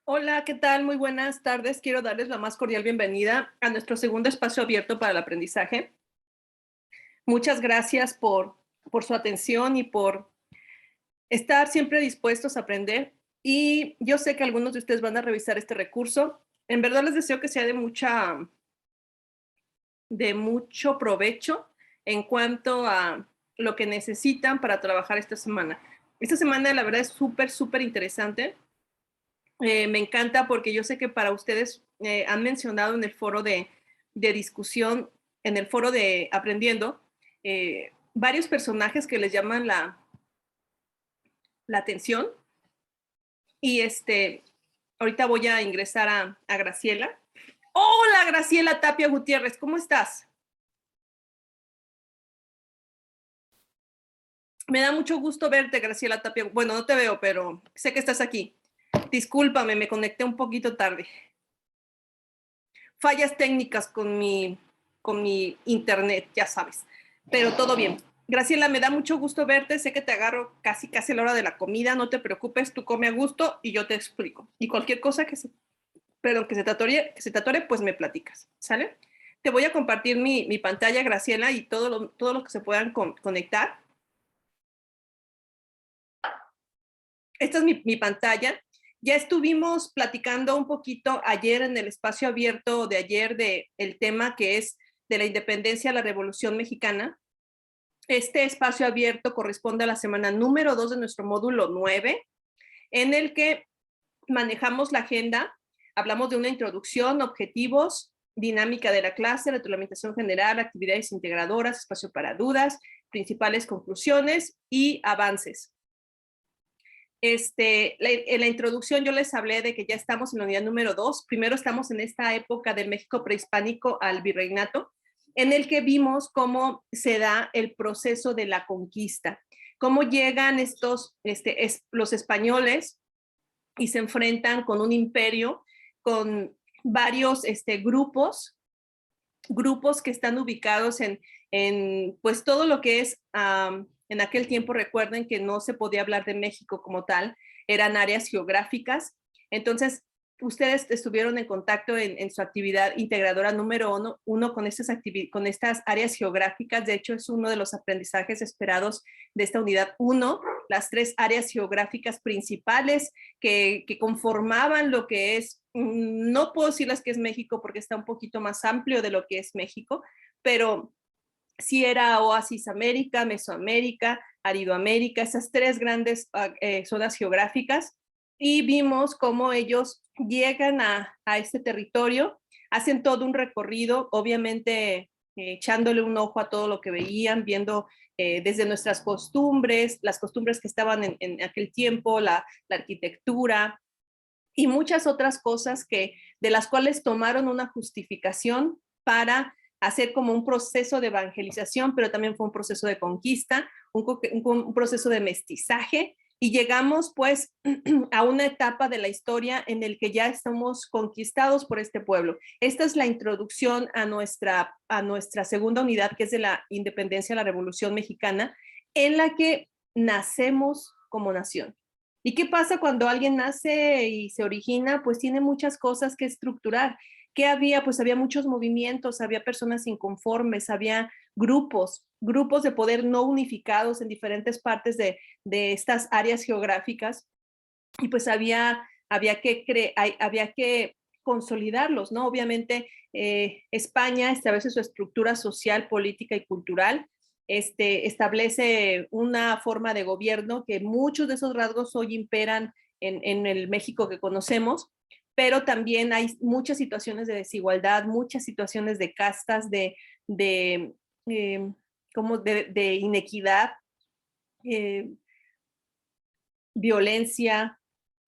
Hola, ¿qué tal? Muy buenas tardes. Quiero darles la más cordial bienvenida a nuestro segundo espacio abierto para el aprendizaje. Muchas gracias por su atención y por estar siempre dispuestos a aprender. Y yo sé que algunos de ustedes van a revisar este recurso. En verdad les deseo que sea de mucho provecho en cuanto a lo que necesitan para trabajar esta semana. Esta semana, la verdad, es súper, súper interesante. Me encanta porque yo sé que para ustedes han mencionado en el foro de discusión, en el foro de aprendiendo, varios personajes que les llaman la atención. Y ahorita voy a ingresar a Graciela. Hola, Graciela Tapia Gutiérrez, ¿cómo estás? Me da mucho gusto verte, Graciela Tapia. Bueno, no te veo, pero sé que estás aquí. Discúlpame, me conecté un poquito tarde. Fallas técnicas con mi internet, ya sabes, pero todo bien. Graciela, me da mucho gusto verte, sé que te agarro casi casi a la hora de la comida, no te preocupes, tú come a gusto y yo te explico. Y cualquier cosa perdón, que se te atore, pues me platicas, ¿sale? Te voy a compartir mi pantalla, Graciela, y todo lo que se puedan conectar. Esta es mi pantalla. Ya estuvimos platicando un poquito ayer en el espacio abierto de ayer de el tema que es de la independencia a la Revolución Mexicana. Este espacio abierto corresponde a la semana número 2 de nuestro módulo 9, en el que manejamos la agenda, hablamos de una introducción, objetivos, dinámica de la clase, retroalimentación general, actividades integradoras, espacio para principales conclusiones y avances. En la introducción yo les hablé de que ya estamos en la unidad número 2. Primero estamos en esta época del México prehispánico al virreinato, en el que vimos cómo se da el proceso de la conquista, cómo llegan los españoles y se enfrentan con un imperio, con varios grupos que están ubicados en pues todo lo que es, en aquel tiempo recuerden que no se podía hablar de México como tal, eran áreas geográficas. Entonces, ustedes estuvieron en contacto en su actividad integradora número uno con estas áreas geográficas. De hecho, es uno de los aprendizajes esperados de esta unidad uno, las tres áreas geográficas principales que conformaban lo que es, no puedo decirles que es México porque está un poquito más amplio de lo que es México, pero sí era Oasis América, Mesoamérica, Aridoamérica, esas tres grandes zonas geográficas, y vimos cómo ellos llegan a este territorio, hacen todo un recorrido, obviamente echándole un ojo a todo lo que veían, viendo desde nuestras costumbres, las costumbres que estaban en aquel tiempo, la arquitectura, y muchas otras cosas de las cuales tomaron una justificación para hacer como un proceso de evangelización, pero también fue un proceso de conquista, un proceso de mestizaje, y llegamos pues a una etapa de la historia en el que ya estamos conquistados por este pueblo. Esta es la introducción a nuestra segunda unidad, que es de la independencia, la Revolución Mexicana, en la que nacemos como nación. ¿Y qué pasa cuando alguien nace y se origina? Pues tiene muchas cosas que estructurar. ¿Qué había? Pues había muchos movimientos, había personas inconformes, había grupos de poder no unificados en diferentes partes de estas áreas geográficas, y pues había que consolidarlos, ¿no? Obviamente España establece su estructura social, política y cultural, establece una forma de gobierno que muchos de esos rasgos hoy imperan en el México que conocemos, pero también hay muchas situaciones de desigualdad, muchas situaciones de castas, de, eh, de inequidad, eh, violencia,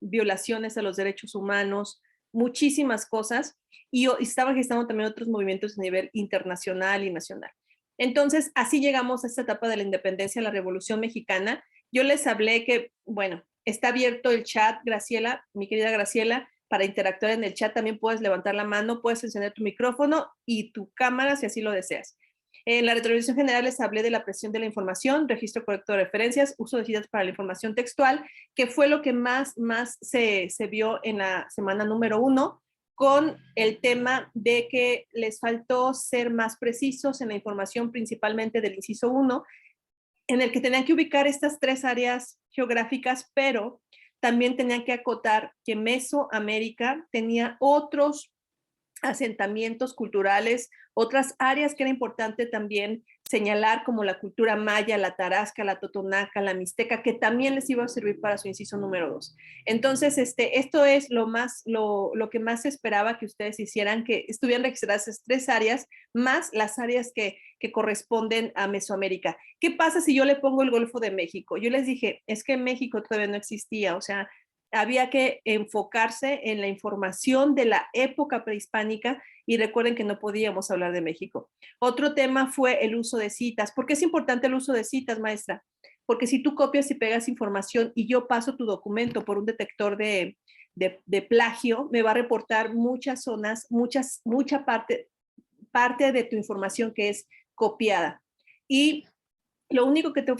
violaciones a los derechos humanos, muchísimas cosas, y estaba gestando también otros movimientos a nivel internacional y nacional. Entonces, así llegamos a esta etapa de la independencia, la Revolución Mexicana. Yo les hablé que, bueno, está abierto el chat, Graciela, mi querida Graciela, para interactuar en el chat también puedes levantar la mano, puedes encender tu micrófono y tu cámara si así lo deseas. En la retroalimentación general les hablé de la presión de la información, registro correcto de referencias, uso de citas para la información textual, que fue lo que más se vio en la semana número 1, con el tema de que les faltó ser más precisos en la información, principalmente del inciso 1, en el que tenían que ubicar estas 3 áreas geográficas, pero también tenían que acotar que Mesoamérica tenía otros asentamientos culturales, otras áreas que era importante también señalar, como la cultura maya, la tarasca, la totonaca, la mixteca, que también les iba a servir para su inciso número 2. Entonces, esto es lo que más se esperaba que ustedes hicieran, que estuvieran registradas esas 3 áreas, más las áreas que corresponden a Mesoamérica. ¿Qué pasa si yo le pongo el Golfo de México? Yo les dije, es que México todavía no existía, o sea, había que enfocarse en la información de la época prehispánica y recuerden que no podíamos hablar de México. Otro tema fue el uso de citas. ¿Por qué es importante el uso de citas, maestra? Porque si tú copias y pegas información y yo paso tu documento por un detector de plagio, me va a reportar muchas zonas, mucha parte de tu información que es copiada. Y lo único que te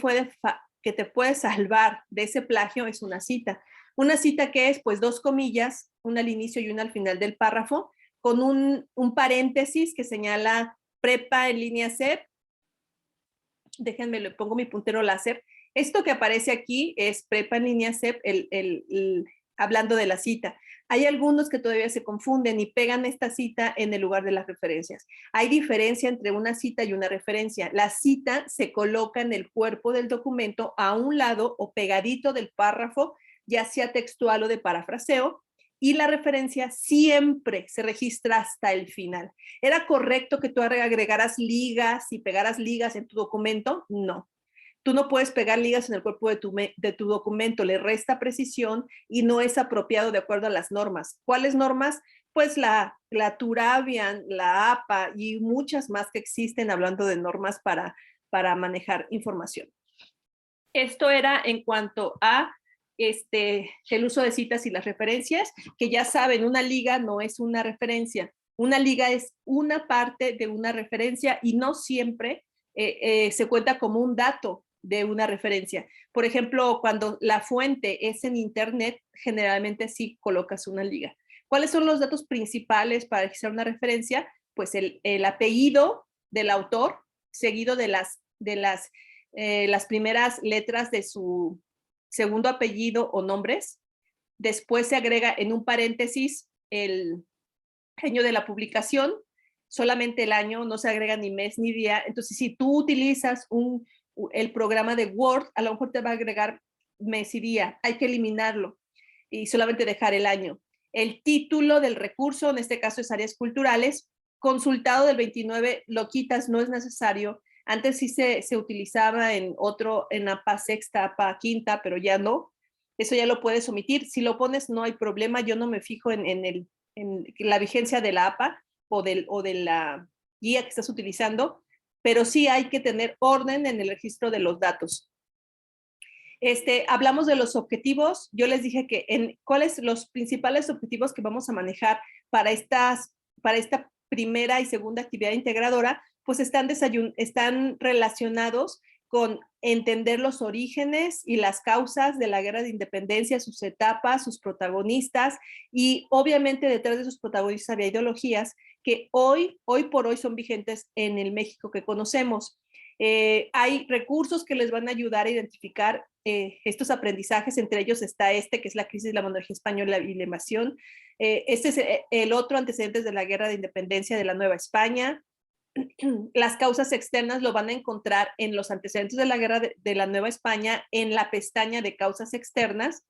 puede salvar de ese plagio es una cita. Una cita que es, pues, 2 comillas, una al inicio y una al final del párrafo, con un paréntesis que señala prepa en línea CEP. Déjenme, le pongo mi puntero láser. Esto que aparece aquí es prepa en línea CEP, hablando de la cita. Hay algunos que todavía se confunden y pegan esta cita en el lugar de las referencias. Hay diferencia entre una cita y una referencia. La cita se coloca en el cuerpo del documento a un lado o pegadito del párrafo, ya sea textual o de parafraseo, y la referencia siempre se registra hasta el final. ¿Era correcto que tú agregaras ligas y pegaras ligas en tu documento? No. Tú no puedes pegar ligas en el cuerpo de tu documento, le resta precisión y no es apropiado de acuerdo a las normas. ¿Cuáles normas? Pues la Turabian, la APA y muchas más que existen hablando de normas para manejar información. Esto era en cuanto a el uso de citas y las referencias, que ya saben, una liga no es una referencia. Una liga es una parte de una referencia y no siempre se cuenta como un dato de una referencia. Por ejemplo, cuando la fuente es en Internet, generalmente sí colocas una liga. ¿Cuáles son los datos principales para registrar una referencia? Pues el apellido del autor, seguido de las primeras letras de su segundo apellido o nombres. Después se agrega en un paréntesis el año de la publicación, solamente el año, no se agrega ni mes ni día. Entonces, si tú utilizas el programa de Word, a lo mejor te va a agregar mes y día. Hay que eliminarlo y solamente dejar el año. El título del recurso, en este caso es áreas culturales, consultado del 29, lo quitas, no es necesario. Antes sí se utilizaba en APA sexta, APA quinta, pero ya no. Eso ya lo puedes omitir. Si lo pones, no hay problema. Yo no me fijo en la vigencia de la APA o de la guía que estás utilizando, pero sí hay que tener orden en el registro de los datos. Hablamos de los objetivos. Yo les dije que cuáles los principales objetivos que vamos a manejar para esta primera y segunda actividad integradora, pues están relacionados con entender los orígenes y las causas de la guerra de independencia, sus etapas, sus protagonistas, y obviamente detrás de sus protagonistas había ideologías que hoy por hoy son vigentes en el México que conocemos. Hay recursos que les van a ayudar a identificar estos aprendizajes, entre ellos está que es la crisis de la monarquía española y la invasión. Este es el otro antecedente de la guerra de independencia de la Nueva España. Las causas externas lo van a encontrar en los antecedentes de la guerra de la Nueva España, en la pestaña de causas externas,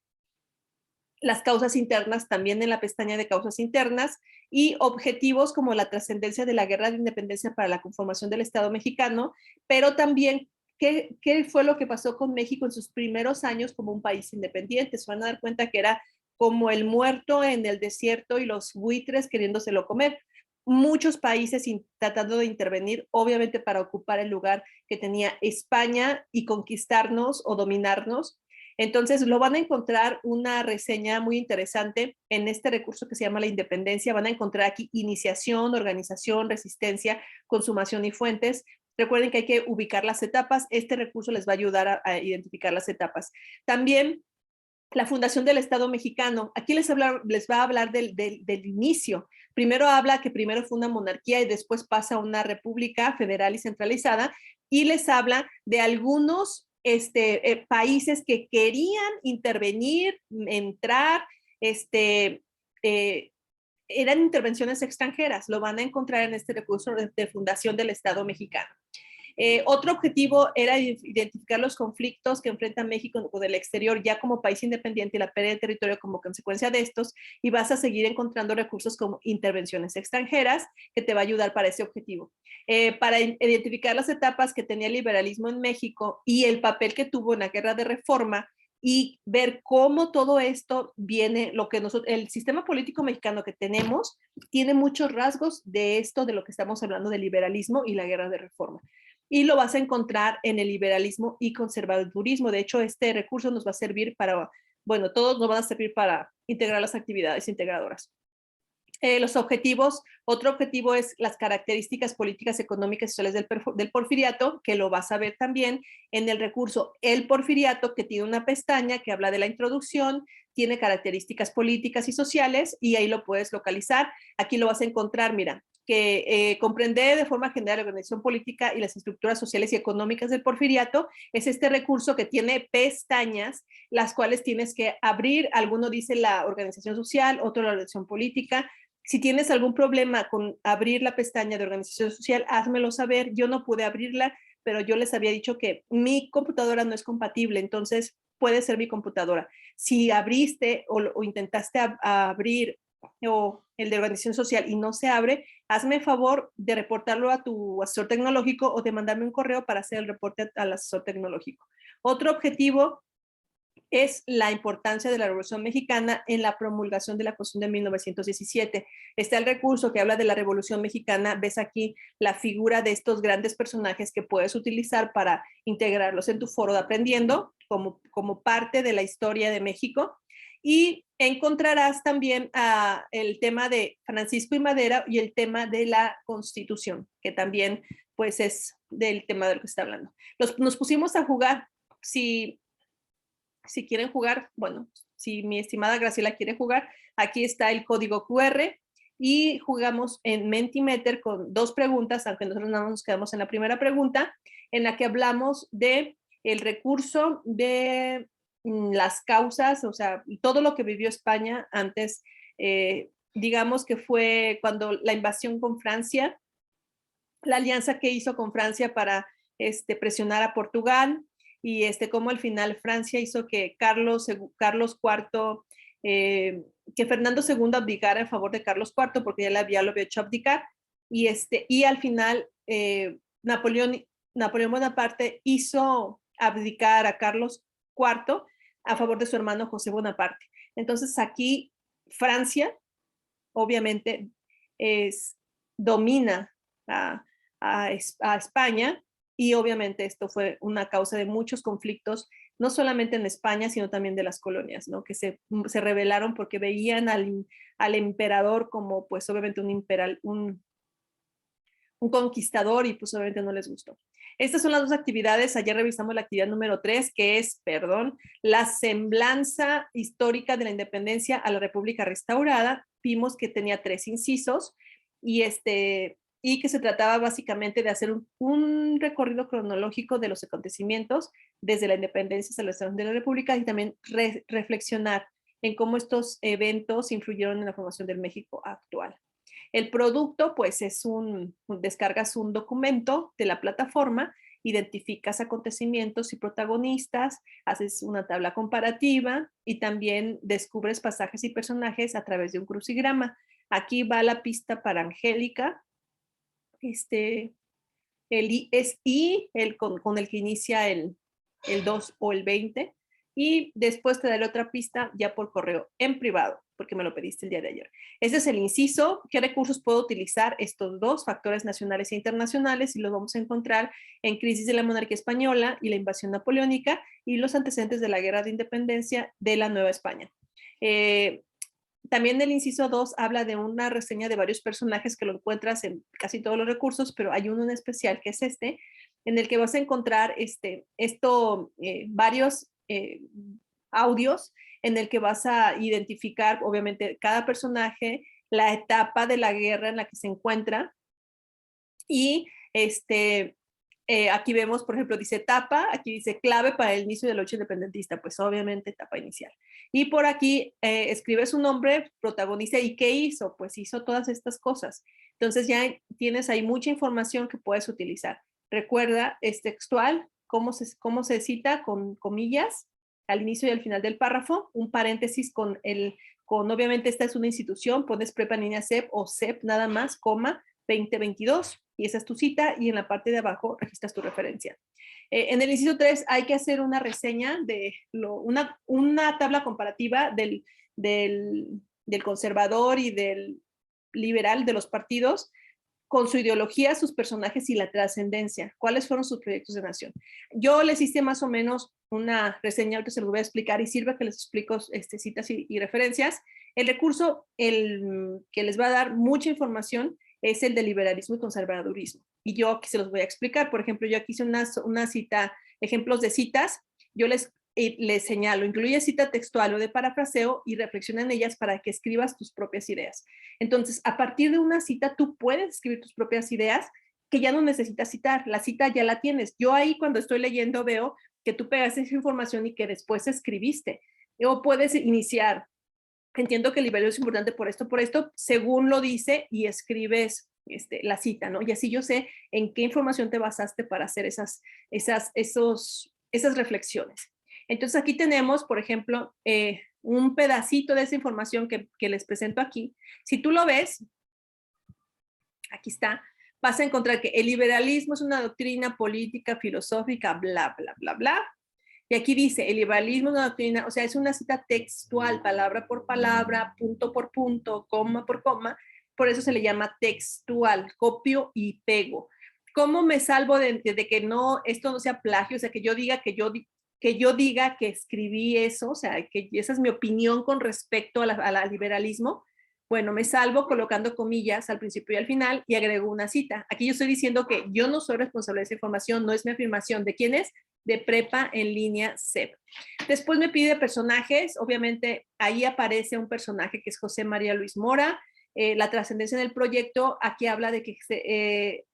las causas internas también en la pestaña de causas internas, y objetivos como la trascendencia de la guerra de independencia para la conformación del Estado mexicano, pero también qué fue lo que pasó con México en sus primeros años como un país independiente. Se van a dar cuenta que era como el muerto en el desierto y los buitres queriéndoselo comer. Muchos países tratando de intervenir, obviamente para ocupar el lugar que tenía España y conquistarnos o dominarnos. Entonces lo van a encontrar una reseña muy interesante en este recurso que se llama La Independencia. Van a encontrar aquí iniciación, organización, resistencia, consumación y fuentes. Recuerden que hay que ubicar las etapas. Este recurso les va a ayudar a identificar las etapas. También la fundación del Estado mexicano. Aquí les va a hablar del inicio. Primero habla que primero fue una monarquía y después pasa a una república federal y centralizada, y les habla de algunos países que querían intervenir, entrar, eran intervenciones extranjeras. Lo van a encontrar en este recurso de fundación del Estado mexicano. Otro objetivo era identificar los conflictos que enfrenta México con el exterior ya como país independiente y la pérdida de territorio como consecuencia de estos, y vas a seguir encontrando recursos como intervenciones extranjeras que te va a ayudar para ese objetivo. Para identificar las etapas que tenía el liberalismo en México y el papel que tuvo en la guerra de reforma, y ver cómo todo esto viene, lo que nosotros, el sistema político mexicano que tenemos, tiene muchos rasgos de esto, de lo que estamos hablando del liberalismo y la guerra de reforma. Y lo vas a encontrar en el liberalismo y conservadurismo. De hecho, este recurso nos va a servir para, bueno, todos nos van a servir para integrar las actividades integradoras. Los objetivos, otro objetivo es las características políticas, económicas y sociales del porfiriato, que lo vas a ver también en el recurso El Porfiriato, que tiene una pestaña que habla de la introducción, tiene características políticas y sociales, y ahí lo puedes localizar. Aquí lo vas a encontrar, mira, que comprende de forma general la organización política y las estructuras sociales y económicas del porfiriato. Es este recurso que tiene pestañas, las cuales tienes que abrir. Alguno dice la organización social, otro la organización política. Si tienes algún problema con abrir la pestaña de organización social, házmelo saber. Yo no pude abrirla, pero yo les había dicho que mi computadora no es compatible, entonces puede ser mi computadora. Si abriste o intentaste abrir o el de organización social y no se abre, hazme favor de reportarlo a tu asesor tecnológico o de mandarme un correo para hacer el reporte al asesor tecnológico. Otro objetivo es la importancia de la Revolución Mexicana en la promulgación de la Constitución de 1917. Está el recurso que habla de la Revolución Mexicana. Ves aquí la figura de estos grandes personajes que puedes utilizar para integrarlos en tu foro de Aprendiendo como parte de la historia de México. Y encontrarás también el tema de Francisco y Madero y el tema de la Constitución, que también pues es del tema de lo que está hablando. Nos pusimos a jugar. Si quieren jugar, bueno, si mi estimada Graciela quiere jugar, aquí está el código QR y jugamos en Mentimeter con 2 preguntas, aunque nosotros no nos quedamos en la primera pregunta, en la que hablamos de el recurso de las causas, o sea, todo lo que vivió España antes, digamos que fue cuando la invasión con Francia, la alianza que hizo con Francia para presionar a Portugal, y cómo al final Francia hizo que Carlos IV, que Fernando II abdicara en favor de Carlos IV, porque ya lo había hecho abdicar, y al final Napoleón Bonaparte hizo abdicar a Carlos IV a favor de su hermano José Bonaparte. Entonces aquí Francia, obviamente, domina a España, y obviamente esto fue una causa de muchos conflictos, no solamente en España, sino también de las colonias, ¿no? Que se rebelaron porque veían al emperador como, pues, obviamente un conquistador, y pues obviamente no les gustó. Estas son las 2 actividades. Ayer revisamos la actividad número 3, que es, la semblanza histórica de la independencia a la República restaurada. Vimos que tenía 3 incisos, y que se trataba básicamente de hacer un recorrido cronológico de los acontecimientos desde la independencia hasta la restauración de la República, y también reflexionar en cómo estos eventos influyeron en la formación del México actual. El producto, pues, descargas un documento de la plataforma, identificas acontecimientos y protagonistas, haces una tabla comparativa y también descubres pasajes y personajes a través de un crucigrama. Aquí va la pista para Angélica, es I, con el que inicia el 2 o el 20, y después te daré otra pista ya por correo en privado, porque me lo pediste el día de ayer. Este es el inciso. ¿Qué recursos puedo utilizar? Estos 2 factores nacionales e internacionales, y los vamos a encontrar en Crisis de la Monarquía Española y la Invasión Napoleónica, y los antecedentes de la Guerra de Independencia de la Nueva España. también el inciso 2 habla de una reseña de varios personajes que lo encuentras en casi todos los recursos, pero hay uno en especial que es este, en el que vas a encontrar varios audios en el que vas a identificar, obviamente, cada personaje, la etapa de la guerra en la que se encuentra. Y aquí vemos, por ejemplo, dice etapa, aquí dice clave para el inicio de la lucha independentista, pues obviamente etapa inicial. Y por aquí escribe su nombre, protagonista, ¿y qué hizo? Pues hizo todas estas cosas. Entonces ya tienes ahí mucha información que puedes utilizar. Recuerda, es textual, cómo se cita con comillas al inicio y al final del párrafo, un paréntesis obviamente esta es una institución, pones prepa niña CEP o CEP nada más, coma, 2022, y esa es tu cita, y en la parte de abajo registras tu referencia. En el inciso 3 hay que hacer una reseña una tabla comparativa del conservador y del liberal de los partidos con su ideología, sus personajes y la trascendencia. ¿Cuáles fueron sus proyectos de nación? Yo les hice más o menos una reseña, ahorita se los voy a explicar y sirve que les explico citas y referencias. El recurso que les va a dar mucha información es el de liberalismo y conservadurismo. Y yo aquí se los voy a explicar. Por ejemplo, yo aquí hice una cita, ejemplos de citas. Yo les señalo, incluye cita textual o de parafraseo y reflexiona en ellas para que escribas tus propias ideas. Entonces, a partir de una cita, tú puedes escribir tus propias ideas que ya no necesitas citar. La cita ya la tienes. Yo ahí cuando estoy leyendo veo que tú pegaste esa información y que después escribiste. O puedes iniciar. Entiendo que el liberalismo es importante por esto, según lo dice y escribes la cita, ¿no? Y así yo sé en qué información te basaste para hacer esas reflexiones. Entonces aquí tenemos, por ejemplo, un pedacito de esa información que les presento aquí. Si tú lo ves, aquí está, vas a encontrar que el liberalismo es una doctrina política, filosófica, bla, bla, bla, bla. Y aquí dice, el liberalismo es una doctrina, o sea, es una cita textual, palabra por palabra, punto por punto, coma por coma, por eso se le llama textual, copio y pego. ¿Cómo me salvo de que esto no sea plagio? O sea, que yo diga que escribí eso, o sea, que esa es mi opinión con respecto al liberalismo. Bueno, me salvo colocando comillas al principio y al final y agrego una cita. Aquí yo estoy diciendo que yo no soy responsable de esa información, no es mi afirmación. ¿De quién es? De prepa en línea CEP. Después me pide personajes, obviamente ahí aparece un personaje que es José María Luis Mora, la trascendencia del proyecto, aquí habla de que se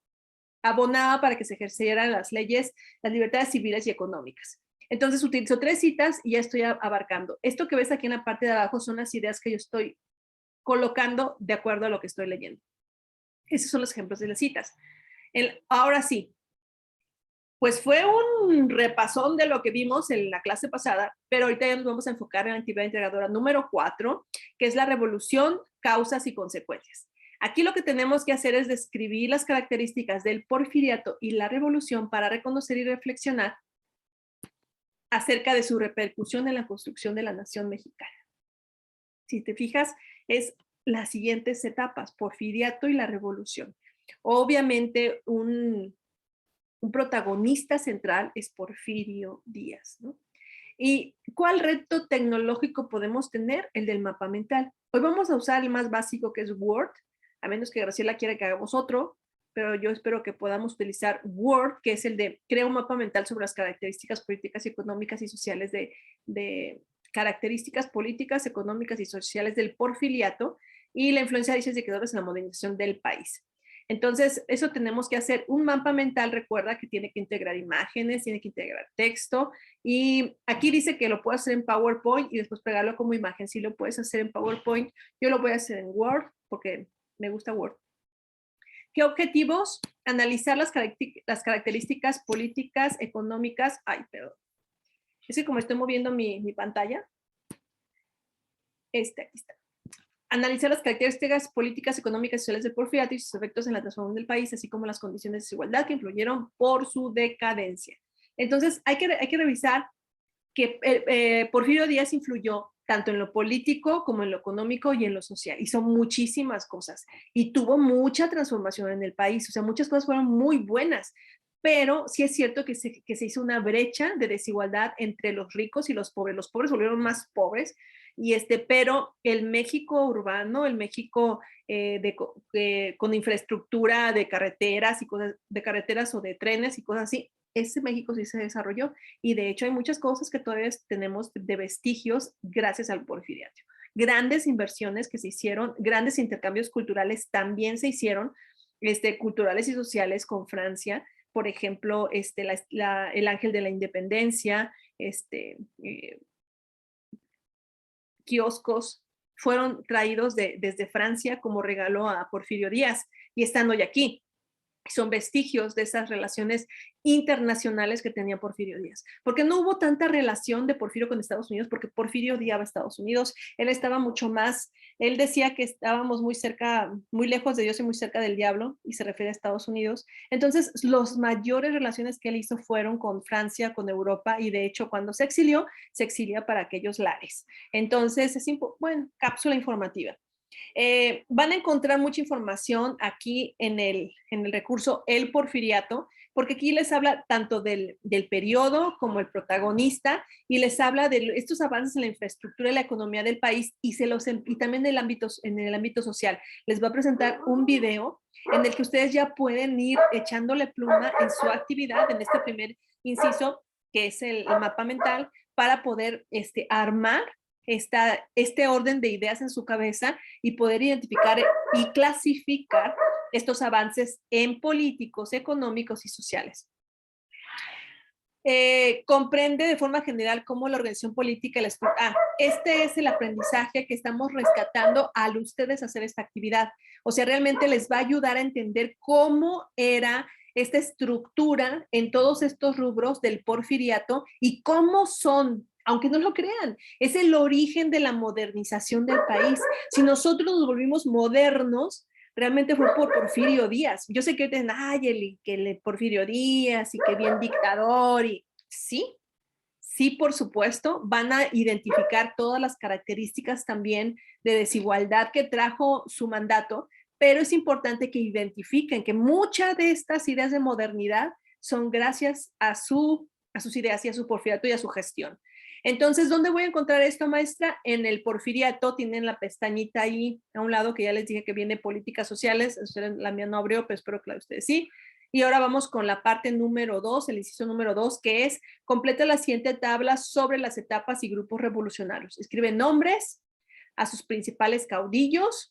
abonaba para que se ejercieran las leyes, las libertades civiles y económicas. Entonces utilizo 3 citas y ya estoy abarcando. Esto que ves aquí en la parte de abajo son las ideas que yo estoy colocando de acuerdo a lo que estoy leyendo. Esos son los ejemplos de las citas. Ahora sí, pues fue un repasón de lo que vimos en la clase pasada, pero ahorita ya nos vamos a enfocar en la actividad integradora número 4, que es la revolución, causas y consecuencias. Aquí lo que tenemos que hacer es describir las características del porfiriato y la revolución para reconocer y reflexionar acerca de su repercusión en la construcción de la nación mexicana. Si te fijas, es las siguientes etapas, porfiriato y la revolución. Obviamente, un protagonista central es Porfirio Díaz, ¿no? ¿Y cuál reto tecnológico podemos tener? El del mapa mental. Hoy vamos a usar el más básico, que es Word, a menos que Graciela quiera que hagamos otro, pero yo espero que podamos utilizar Word, que es el de crea un mapa mental sobre las características políticas, económicas y sociales características políticas, económicas y sociales del porfiriato y la influencia de dichos indicadores en la modernización del país. Entonces, eso tenemos que hacer. Un mapa mental, recuerda que tiene que integrar imágenes, tiene que integrar texto, y aquí dice que lo puedo hacer en PowerPoint y después pegarlo como imagen. Si lo puedes hacer en PowerPoint, yo lo voy a hacer en Word porque me gusta Word. ¿Qué objetivos? Analizar las características políticas, económicas. Ay, perdón. Es que como estoy moviendo mi pantalla, aquí está. Analizar las características políticas, económicas y sociales del porfiriato y sus efectos en la transformación del país, así como las condiciones de desigualdad que influyeron por su decadencia. Entonces, hay que revisar que Porfirio Díaz influyó tanto en lo político como en lo económico y en lo social. Hizo muchísimas cosas y tuvo mucha transformación en el país. O sea, muchas cosas fueron muy buenas, pero sí es cierto que se hizo una brecha de desigualdad entre los ricos y los pobres. Los pobres volvieron más pobres pero el México urbano, el México con infraestructura de carreteras y cosas, de carreteras o de trenes y cosas así, ese México sí se desarrolló. Y de hecho hay muchas cosas que todavía tenemos de vestigios gracias al Porfiriato. Grandes inversiones que se hicieron, grandes intercambios culturales también se hicieron, culturales y sociales con Francia, por ejemplo, el Ángel de la Independencia, kioscos fueron traídos desde Francia como regalo a Porfirio Díaz y están hoy aquí. Son vestigios de esas relaciones internacionales que tenía Porfirio Díaz. Porque no hubo tanta relación de Porfirio con Estados Unidos, porque Porfirio odiaba a Estados Unidos. Él estaba mucho más, él decía que estábamos muy cerca, muy lejos de Dios y muy cerca del diablo, y se refiere a Estados Unidos. Entonces, las mayores relaciones que él hizo fueron con Francia, con Europa, y de hecho, cuando se exilia para aquellos lares. Entonces, bueno, cápsula informativa. Van a encontrar mucha información aquí en el recurso El Porfiriato, porque aquí les habla tanto del periodo como el protagonista y les habla de estos avances en la infraestructura y la economía del país y también en el ámbito social. Les va a presentar un video en el que ustedes ya pueden ir echándole pluma en su actividad, en este primer inciso, que es el mapa mental, para poder armar este orden de ideas en su cabeza y poder identificar y clasificar estos avances en políticos, económicos y sociales. Comprende de forma general cómo la organización política y este es el aprendizaje que estamos rescatando al ustedes hacer esta actividad. O sea, realmente les va a ayudar a entender cómo era esta estructura en todos estos rubros del porfiriato y cómo son, aunque no lo crean, es el origen de la modernización del país. Si nosotros nos volvimos modernos, realmente fue por Porfirio Díaz. Yo sé que dicen, ay, el Porfirio Díaz y que bien dictador. Y sí, sí, por supuesto, van a identificar todas las características también de desigualdad que trajo su mandato, pero es importante que identifiquen que muchas de estas ideas de modernidad son gracias a sus ideas y a su porfiriato y a su gestión. Entonces, ¿dónde voy a encontrar esto, maestra? En el porfiriato, tienen la pestañita ahí a un lado que ya les dije que viene políticas sociales, la mía no abrió, pero espero que la de ustedes sí. Y ahora vamos con la parte número 2, el inciso número 2, que es completa la siguiente tabla sobre las etapas y grupos revolucionarios. Escribe nombres a sus principales caudillos,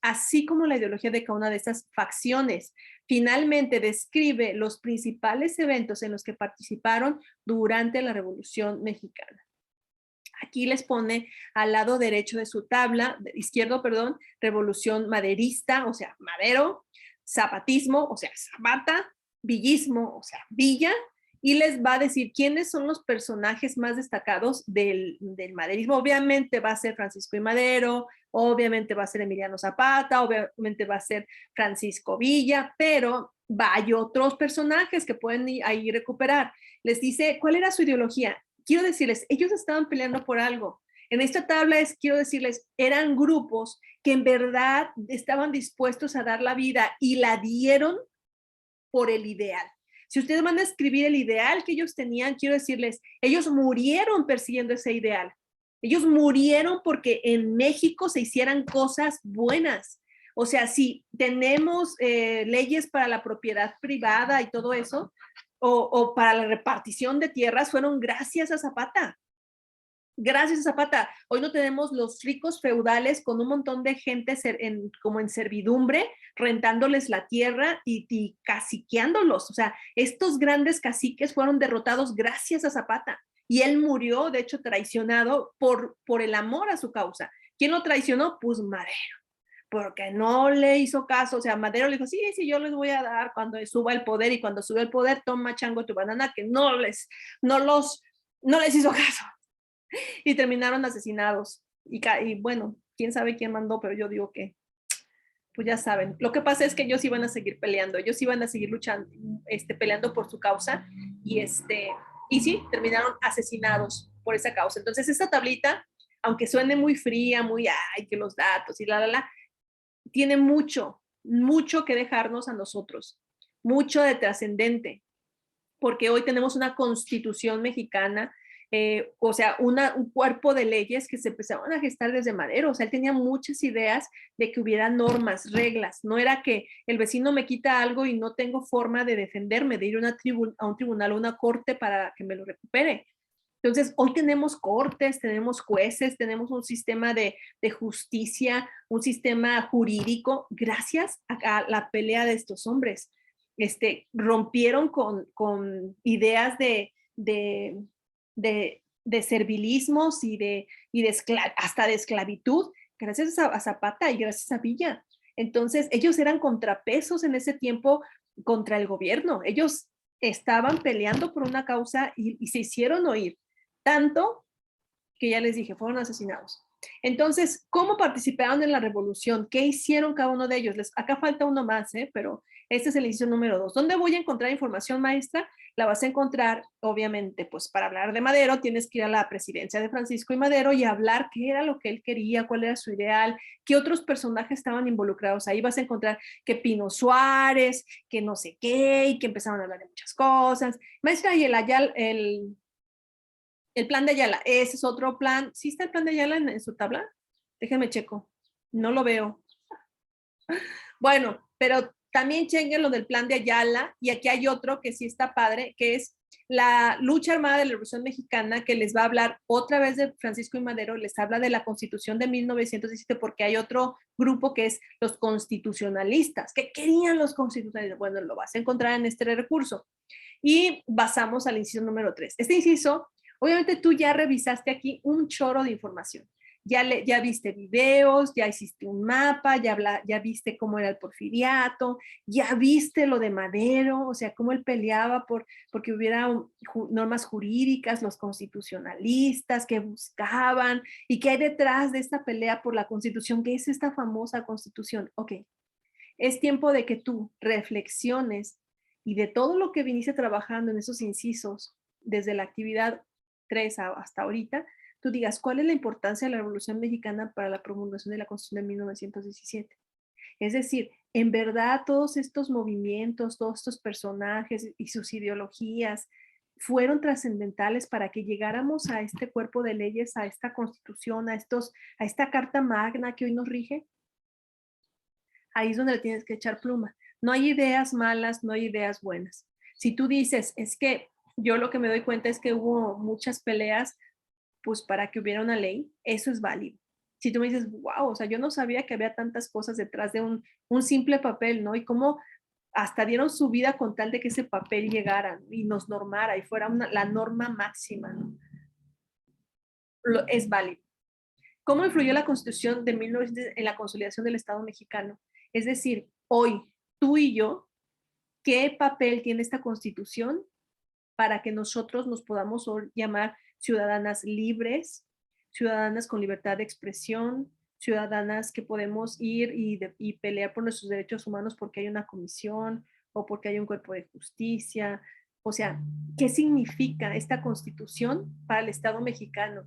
así como la ideología de cada una de estas facciones. Finalmente, describe los principales eventos en los que participaron durante la Revolución Mexicana. Aquí les pone al lado derecho de su tabla, izquierdo, perdón, revolución maderista, o sea, Madero, zapatismo, o sea, Zapata, villismo, o sea, Villa, y les va a decir quiénes son los personajes más destacados del maderismo. Obviamente va a ser Francisco I. Madero, obviamente va a ser Emiliano Zapata, obviamente va a ser Francisco Villa, pero hay otros personajes que pueden ahí recuperar. Les dice cuál era su ideología. Quiero decirles, ellos estaban peleando por algo. En esta tabla quiero decirles, eran grupos que en verdad estaban dispuestos a dar la vida y la dieron por el ideal. Si ustedes van a escribir el ideal que ellos tenían, quiero decirles, ellos murieron persiguiendo ese ideal. Ellos murieron porque en México se hicieran cosas buenas. O sea, si tenemos leyes para la propiedad privada y todo eso, o para la repartición de tierras, fueron gracias a Zapata. Gracias a Zapata. Hoy no tenemos los ricos feudales con un montón de gente como en servidumbre, rentándoles la tierra y caciqueándolos. O sea, estos grandes caciques fueron derrotados gracias a Zapata. Y él murió, de hecho, traicionado por el amor a su causa. ¿Quién lo traicionó? Pues Madero, porque no le hizo caso. O sea, Madero le dijo, sí, yo les voy a dar cuando suba el poder, y cuando sube el poder, toma chango tu banana, que no les hizo caso. Y terminaron asesinados. Y bueno, quién sabe quién mandó, pero yo digo que, pues ya saben. Lo que pasa es que ellos iban a seguir peleando, ellos iban a seguir luchando, peleando por su causa, y sí, terminaron asesinados por esa causa. Entonces, esta tablita, aunque suene muy fría, que los datos y tiene mucho que dejarnos a nosotros, mucho de trascendente, porque hoy tenemos una constitución mexicana o sea, un cuerpo de leyes que se empezaban a gestar desde Madero. O sea, él tenía muchas ideas de que hubiera normas, reglas. No era que el vecino me quita algo y no tengo forma de defenderme, de ir a un tribunal o una corte para que me lo recupere. Entonces, hoy tenemos cortes, tenemos jueces, tenemos un sistema de justicia, un sistema jurídico, gracias a la pelea de estos hombres. Rompieron con ideas de servilismos hasta de esclavitud, gracias a Zapata y gracias a Villa. Entonces, ellos eran contrapesos en ese tiempo contra el gobierno. Ellos estaban peleando por una causa y se hicieron oír. Tanto que ya les dije, fueron asesinados. Entonces, ¿cómo participaron en la revolución? ¿Qué hicieron cada uno de ellos? Acá falta uno más, pero este es el inciso número 2. ¿Dónde voy a encontrar información, maestra? La vas a encontrar, obviamente, pues para hablar de Madero, tienes que ir a la presidencia de Francisco y Madero y hablar qué era lo que él quería, cuál era su ideal, qué otros personajes estaban involucrados. Ahí vas a encontrar que Pino Suárez, que no sé qué, y que empezaron a hablar de muchas cosas. Maestra, y el plan de Ayala, ese es otro plan. ¿Sí está el plan de Ayala en su tabla? Déjeme checo. No lo veo. Bueno, pero también chequen lo del plan de Ayala, y aquí hay otro que sí está padre, que es la lucha armada de la Revolución Mexicana, que les va a hablar otra vez de Francisco y Madero, les habla de la Constitución de 1917, porque hay otro grupo que es los constitucionalistas. ¿Qué querían los constitucionalistas? Bueno, lo vas a encontrar en este recurso. Y pasamos al inciso número 3. Este inciso, obviamente tú ya revisaste aquí un chorro de información. Ya viste videos, ya hiciste un mapa, ya viste cómo era el porfiriato, ya viste lo de Madero, o sea, cómo él peleaba porque hubiera normas jurídicas, los constitucionalistas que buscaban, y qué hay detrás de esta pelea por la Constitución, que es esta famosa Constitución. Ok, es tiempo de que tú reflexiones y de todo lo que viniste trabajando en esos incisos, desde la actividad 3 hasta ahorita, tú digas cuál es la importancia de la Revolución Mexicana para la promulgación de la Constitución de 1917. Es decir, en verdad todos estos movimientos, todos estos personajes y sus ideologías fueron trascendentales para que llegáramos a este cuerpo de leyes, a esta constitución, a esta carta magna que hoy nos rige. Ahí es donde le tienes que echar pluma. No hay ideas malas, no hay ideas buenas. Si tú dices, es que yo lo que me doy cuenta es que hubo muchas peleas, pues para que hubiera una ley, eso es válido. Si tú me dices, wow, o sea, yo no sabía que había tantas cosas detrás de un simple papel, ¿no? Y cómo hasta dieron su vida con tal de que ese papel llegara y nos normara y fuera la norma máxima, ¿no? Es válido. ¿Cómo influyó la Constitución de 1900 en la consolidación del Estado mexicano? Es decir, hoy, tú y yo, ¿qué papel tiene esta Constitución para que nosotros nos podamos llamar ciudadanas libres, ciudadanas con libertad de expresión, ciudadanas que podemos ir y pelear por nuestros derechos humanos porque hay una comisión o porque hay un cuerpo de justicia? O sea, ¿qué significa esta Constitución para el Estado mexicano?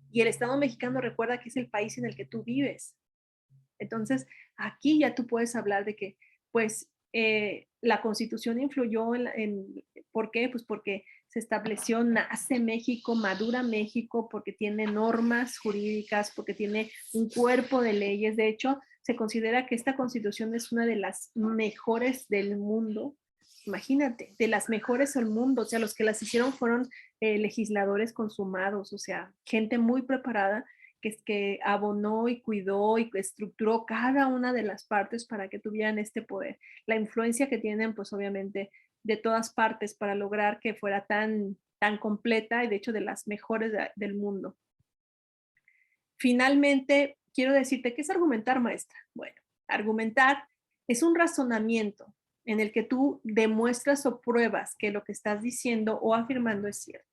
Y el Estado mexicano, recuerda que es el país en el que tú vives. Entonces, aquí ya tú puedes hablar de que, pues, la Constitución influyó ¿por qué? Pues porque se estableció, nace México, madura México, porque tiene normas jurídicas, porque tiene un cuerpo de leyes. De hecho, se considera que esta Constitución es una de las mejores del mundo. Imagínate, de las mejores del mundo. O sea, los que las hicieron fueron legisladores consumados, o sea, gente muy preparada que abonó y cuidó y estructuró cada una de las partes para que tuvieran este poder. La influencia que tienen, pues obviamente, de todas partes para lograr que fuera tan completa y de hecho de las mejores del mundo. Finalmente, quiero decirte, ¿qué es argumentar, maestra? Bueno, argumentar es un razonamiento en el que tú demuestras o pruebas que lo que estás diciendo o afirmando es cierto.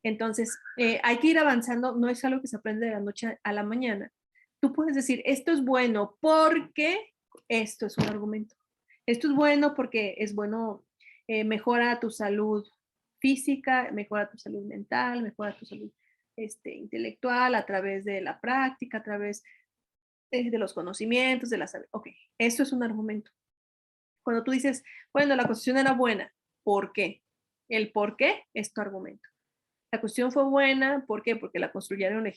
Entonces, hay que ir avanzando, no es algo que se aprende de la noche a la mañana. Tú puedes decir, esto es bueno porque esto es un argumento. Esto es bueno porque es bueno, mejora tu salud física, mejora tu salud mental, mejora tu salud intelectual a través de la práctica, a través de los conocimientos, de la salud. Ok, eso es un argumento. Cuando tú dices, bueno, la Constitución era buena, ¿por qué? El por qué es tu argumento. La Constitución fue buena, ¿por qué? Porque la construyeron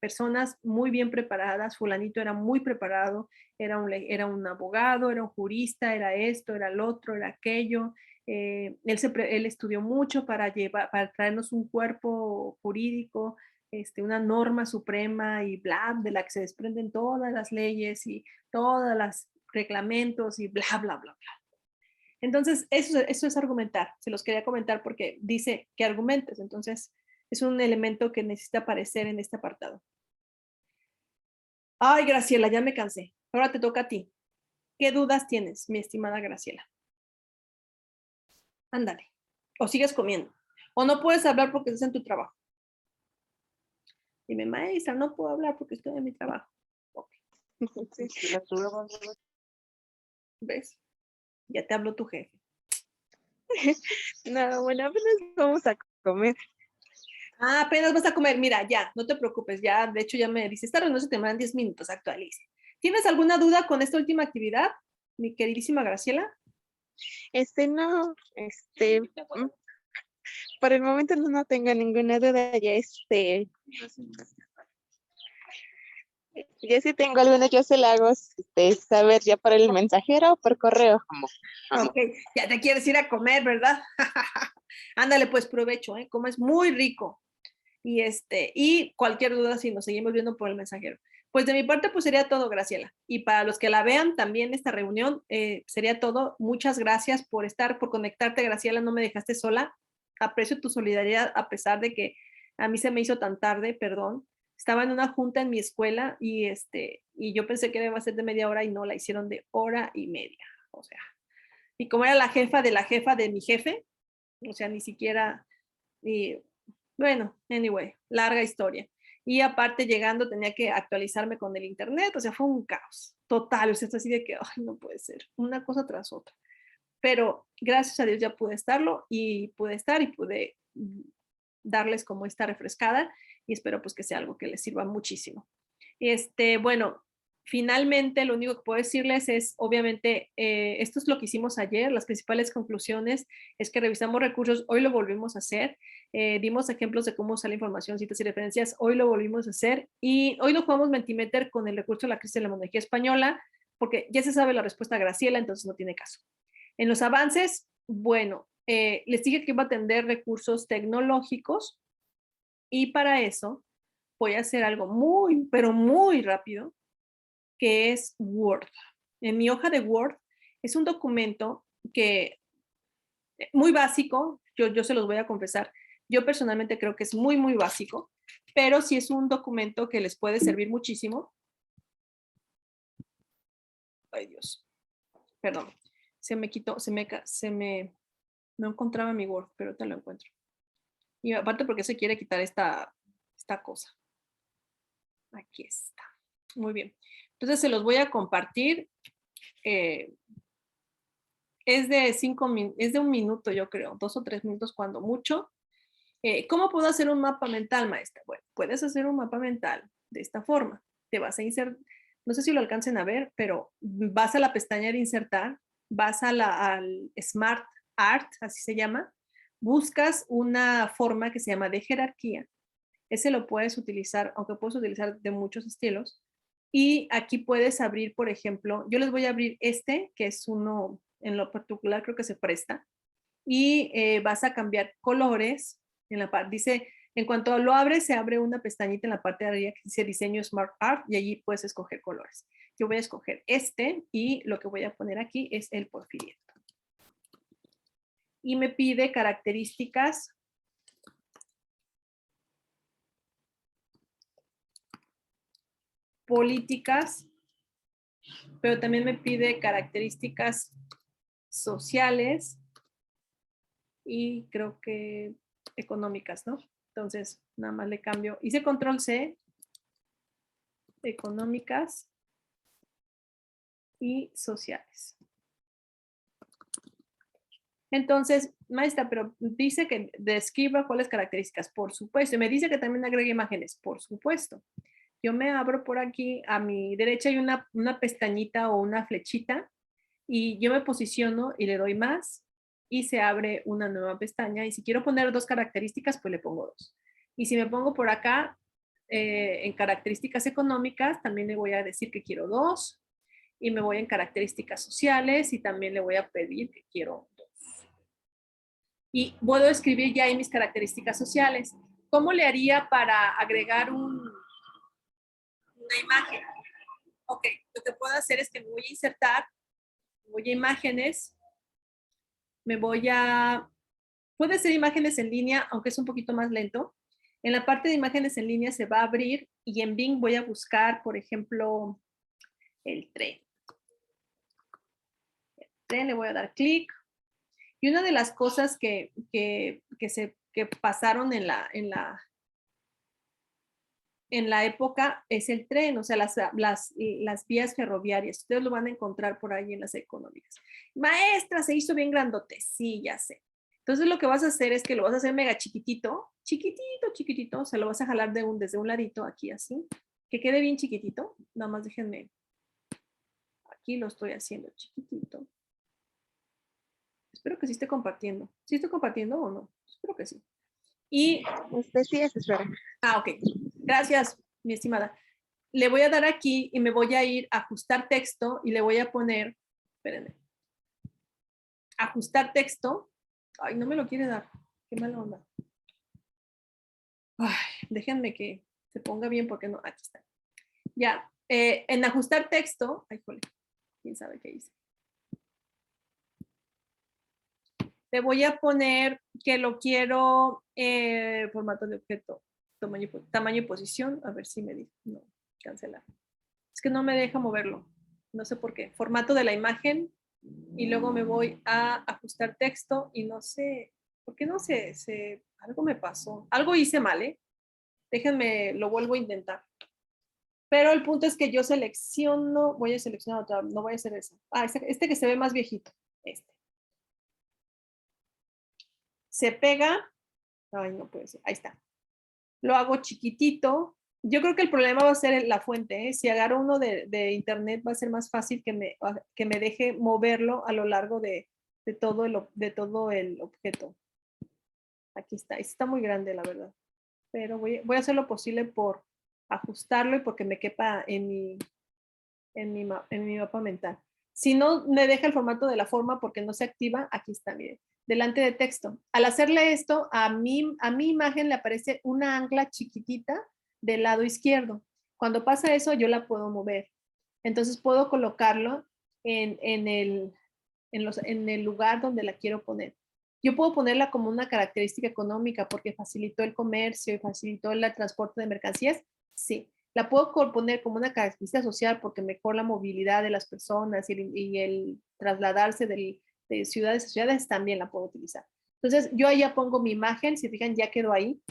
personas muy bien preparadas. Fulanito era muy preparado, era un abogado, era un jurista, era esto, era el otro, era aquello. Él estudió mucho para traernos un cuerpo jurídico, una norma suprema y bla, de la que se desprenden todas las leyes y todos los reglamentos y bla, bla, bla, bla. Entonces, eso es argumentar. Se los quería comentar porque dice que argumentes. Entonces, es un elemento que necesita aparecer en este apartado. Ay, Graciela, ya me cansé. Ahora te toca a ti. ¿Qué dudas tienes, mi estimada Graciela? Ándale. O sigues comiendo. O no puedes hablar porque estás en tu trabajo. Dime, maestra, no puedo hablar porque estoy en mi trabajo. Okay. Sí, ¿Ves? Ya te habló tu jefe. no, bueno, apenas vamos a comer. Ah, apenas vas a comer. Mira, ya, no te preocupes. Ya, de hecho, ya me dice, esta reunión se te mandan 10 minutos, actualiza. ¿Tienes alguna duda con esta última actividad, mi queridísima Graciela? No, por el momento no tengo ninguna duda, ya si tengo alguna, yo se la hago saber ya por el mensajero o por correo. Ok, ya te quieres ir a comer, ¿verdad? Ándale, pues provecho, ¿eh? Como es muy rico. Y cualquier duda si nos seguimos viendo por el mensajero. Pues de mi parte, pues sería todo, Graciela. Y para los que la vean también esta reunión, sería todo. Muchas gracias por por conectarte, Graciela. No me dejaste sola. Aprecio tu solidaridad a pesar de que a mí se me hizo tan tarde, perdón. Estaba en una junta en mi escuela y yo pensé que iba a ser de media hora y no, la hicieron de hora y media. O sea, y como era la jefa de mi jefe, o sea, ni siquiera, y bueno, anyway, larga historia. Y aparte llegando tenía que actualizarme con el internet, o sea, fue un caos total, o sea, es así de que, ay, no puede ser, una cosa tras otra. Pero gracias a Dios ya pude estarlo y pude estar y pude darles como esta refrescada y espero pues que sea algo que les sirva muchísimo. Bueno, finalmente lo único que puedo decirles es, obviamente, esto es lo que hicimos ayer, las principales conclusiones es que revisamos recursos, hoy lo volvimos a hacer, dimos ejemplos de cómo usar la información, citas y referencias, hoy lo volvimos a hacer y hoy no jugamos Mentimeter con el recurso de la crisis de la monarquía española, porque ya se sabe la respuesta a Graciela, entonces no tiene caso. En los avances, bueno, les dije que iba a atender recursos tecnológicos y para eso voy a hacer algo muy, pero muy rápido, que es Word. En mi hoja de Word es un documento que muy básico, yo se los voy a confesar, yo personalmente creo que es muy, muy básico, pero sí es un documento que les puede servir muchísimo. Ay Dios, perdón, se me quitó, no encontraba mi Word, pero te lo encuentro. Y aparte porque se quiere quitar esta cosa. Aquí está. Muy bien. Entonces se los voy a compartir. Es de un minuto, yo creo, 2 o 3 minutos cuando mucho. ¿Cómo puedo hacer un mapa mental, maestra? Bueno, puedes hacer un mapa mental de esta forma. Te vas a insertar, no sé si lo alcancen a ver, pero vas a la pestaña de insertar, vas al Smart Art, así se llama, buscas una forma que se llama de jerarquía. Ese lo puedes utilizar, aunque puedes utilizar de muchos estilos. Y aquí puedes abrir, por ejemplo, yo les voy a abrir que es uno en lo particular, creo que se presta. Y vas a cambiar colores. En la parte, dice, en cuanto lo abres, se abre una pestañita en la parte de arriba que dice diseño Smart Art y allí puedes escoger colores. Yo voy a escoger y lo que voy a poner aquí es el porfiriato. Y me pide características políticas, pero también me pide características sociales y creo que económicas, ¿no? Entonces, nada más le cambio. Hice control C, económicas y sociales. Entonces, maestra, pero dice que describa cuáles características, por supuesto. Y me dice que también agregue imágenes, por supuesto. Yo me abro por aquí, a mi derecha hay una pestañita o una flechita y yo me posiciono y le doy más y se abre una nueva pestaña. Y si quiero poner 2 características, pues le pongo 2. Y si me pongo por acá, en características económicas, también le voy a decir que quiero 2. Y me voy en características sociales y también le voy a pedir que quiero 2. Y puedo escribir ya en mis características sociales. ¿Cómo le haría para agregar una imagen? Ok, lo que puedo hacer es que me voy a insertar, voy a imágenes, puede ser imágenes en línea, aunque es un poquito más lento. En la parte de imágenes en línea se va a abrir y en Bing voy a buscar, por ejemplo, el tren. El tren, le voy a dar clic. Y una de las cosas que pasaron en la época es el tren, o sea, las vías ferroviarias. Ustedes lo van a encontrar por ahí en las económicas. Maestra, se hizo bien grandote. Sí, ya sé. Entonces lo que vas a hacer es que lo vas a hacer mega chiquitito, chiquitito, o sea, lo vas a jalar desde un ladito aquí así, que quede bien chiquitito. Nada más déjenme, aquí lo estoy haciendo chiquitito. Espero que sí esté compartiendo. ¿Sí estoy compartiendo o no? Espero que sí. Y... Sí, eso espera. Ok. Gracias, mi estimada. Le voy a dar aquí y me voy a ir a ajustar texto y le voy a poner, espérenme, ajustar texto. Ay, no me lo quiere dar. Qué mala onda. Ay, déjenme que se ponga bien porque no, aquí está. Ya, en ajustar texto, ay, jole, quién sabe qué hice. Le voy a poner que lo quiero formato de objeto, tamaño y posición, a ver si me dice, no, cancelar. Es que no me deja moverlo, no sé por qué. Formato de la imagen y luego me voy a ajustar texto y no sé, ¿por qué no sé? Algo me pasó, algo hice mal, ¿eh? Déjenme, lo vuelvo a intentar. Pero el punto es que yo selecciono, voy a seleccionar otra, no voy a hacer eso. Ah, este que se ve más viejito, este. Se pega, ay, no puede ser, ahí está. Lo hago chiquitito. Yo creo que el problema va a ser la fuente, ¿eh? Si agarro uno de internet va a ser más fácil que me deje moverlo a lo largo de todo el objeto. Aquí está muy grande, la verdad. Pero voy a hacer lo posible por ajustarlo y porque me quepa en mi mapa mental. Si no me deja el formato de la forma porque no se activa, aquí está, miren, delante de texto. Al hacerle esto, a mi imagen le aparece una ancla chiquitita del lado izquierdo. Cuando pasa eso, yo la puedo mover. Entonces puedo colocarlo en el lugar donde la quiero poner. Yo puedo ponerla como una característica económica porque facilitó el comercio y facilitó el transporte de mercancías. Sí, la puedo poner como una característica social porque mejora la movilidad de las personas y el trasladarse de ciudades a ciudades también la puedo utilizar. Entonces, yo ahí ya pongo mi imagen, si fijan, ya quedó ahí.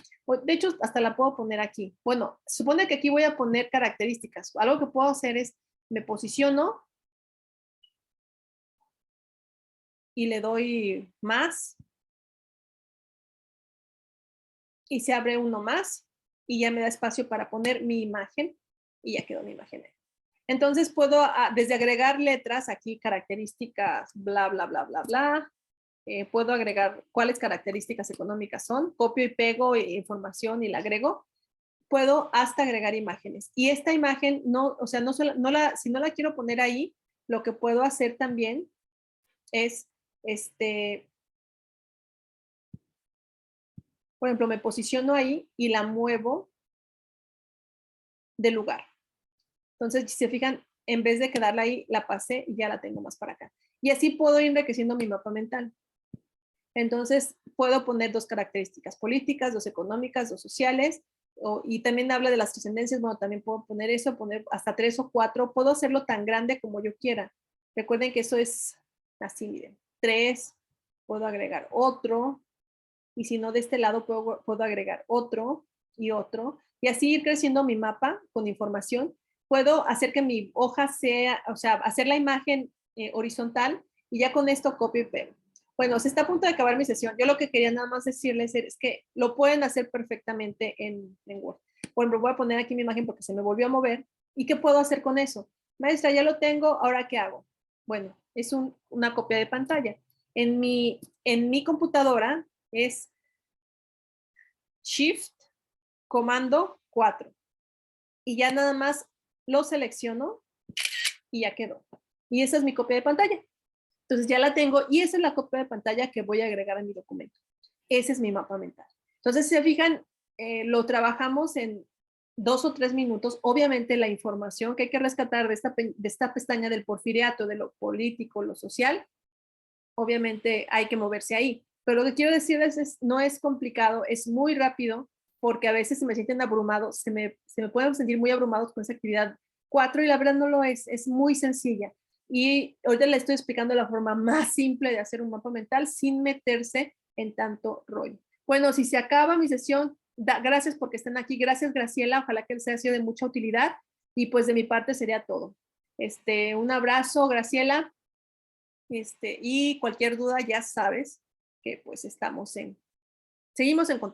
De hecho, hasta la puedo poner aquí. Bueno, supone que aquí voy a poner características. Algo que puedo hacer es, me posiciono y le doy más y se abre uno más y ya me da espacio para poner mi imagen y ya quedó mi imagen. Entonces puedo desde agregar letras aquí, características, bla, bla, bla, bla, bla. Puedo agregar cuáles características económicas son, copio y pego información y la agrego. Puedo hasta agregar imágenes. Y esta imagen, no, o sea, si no la quiero poner ahí, lo que puedo hacer también es, por ejemplo, me posiciono ahí y la muevo de lugar. Entonces, si se fijan, en vez de quedarla ahí, la pasé y ya la tengo más para acá. Y así puedo ir enriqueciendo mi mapa mental. Entonces, puedo poner 2 características políticas, 2 económicas, 2 sociales, y también habla de las trascendencias. Bueno, también puedo poner eso, poner hasta 3 o 4. Puedo hacerlo tan grande como yo quiera. Recuerden que eso es así, miren, 3, puedo agregar otro, y si no de este lado puedo agregar otro y otro, y así ir creciendo mi mapa con información. Puedo hacer que mi hoja sea, o sea, hacer la imagen horizontal y ya con esto copio y pego. Bueno, se está a punto de acabar mi sesión. Yo lo que quería nada más decirles es que lo pueden hacer perfectamente en Word. Por ejemplo, voy a poner aquí mi imagen porque se me volvió a mover. ¿Y qué puedo hacer con eso? Maestra, ya lo tengo, ¿ahora qué hago? Bueno, es una copia de pantalla. En mi computadora es Shift, Comando 4. Y ya nada más lo selecciono y ya quedó. Y esa es mi copia de pantalla. Entonces ya la tengo y esa es la copia de pantalla que voy a agregar a mi documento. Ese es mi mapa mental. Entonces, si se fijan, lo trabajamos en 2 o 3 minutos. Obviamente la información que hay que rescatar de esta pestaña del porfiriato, de lo político, lo social, obviamente hay que moverse ahí. Pero lo que quiero decirles es, no es complicado, es muy rápido, porque a veces se me sienten abrumados, se me pueden sentir muy abrumados con esa actividad 4 y la verdad no lo es muy sencilla. Y ahorita le estoy explicando la forma más simple de hacer un mapa mental sin meterse en tanto rollo. Bueno, si se acaba mi sesión, gracias porque están aquí. Gracias, Graciela. Ojalá que les haya sido de mucha utilidad. Y pues de mi parte sería todo. Un abrazo, Graciela. Y cualquier duda ya sabes que pues seguimos en contacto.